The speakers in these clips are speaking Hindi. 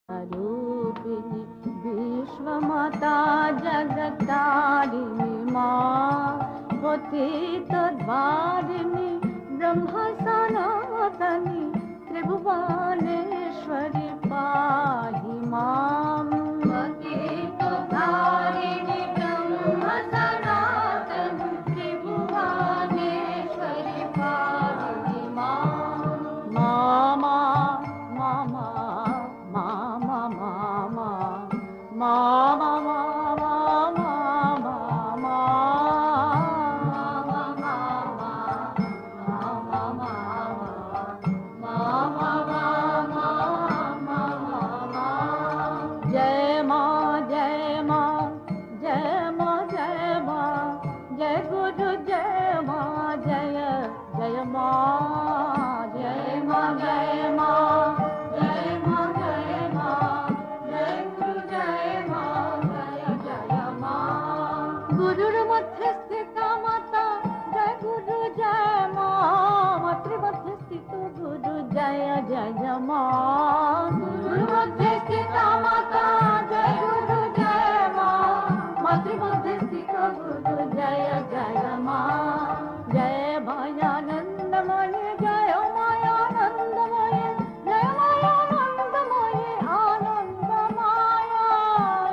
रूपिणी विश्वमाता जगत्तारिणी मां पतितद्वारिणी ब्रह्म सनातनी त्रिभुवनेश्वरी पाहि माम्। पतितद्वारिणी ब्रह्म सनातनी त्रिभुवनेश्वरी पाहि माम्। मामा मामा मामा मामा मामा जय मां जय मां जय मां जय मां जय गुरु जय मां जय जय मां जय मां जय मां जय मां जय मां जय गुरु जय मां जय जय मां। गुरुर मध्य स्थिता माता जय गुरु जय मां मातृमध्य स्थित गुरु जय जय मां। गुरुर मध्य स्थिता माता जय गुरु जय मां मातृमध्य स्थित गुरु जय जय मां। जय मायानंदमयी जय मायानंदमयी जय मायानंदमयी आनंद माया।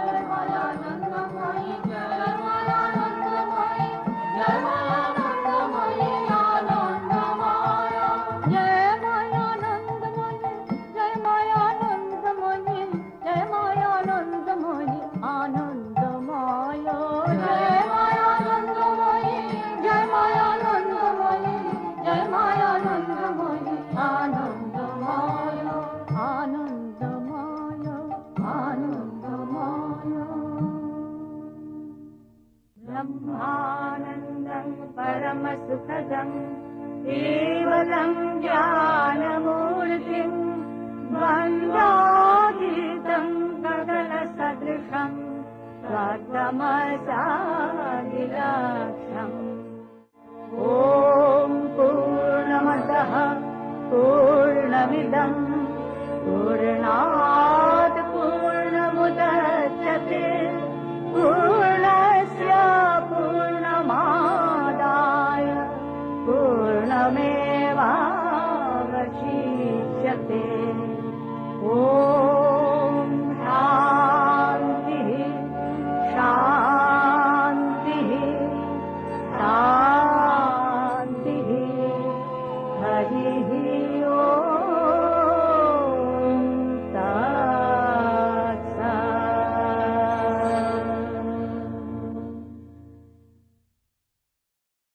जय मायानंदमयी जय मायानंदमयी जय मायानंदमयी आनंद माया। जय मायानंदमयी जय मायानंदमयी जय मायानंदमयी आनंद माया। जय मायानंदमयी जय मायानंदमयी जय मायानंदमयी आनंद माया आनंद माया आनंद माया। ब्रह्मानन्दं परमसुखदं केवलं ज्ञानमूर्तिं वन्दातीतं गगनसदृशं तमसादिलक्षम्। ॐ पूर्णमदः पूर्णमिदं पूर्णात्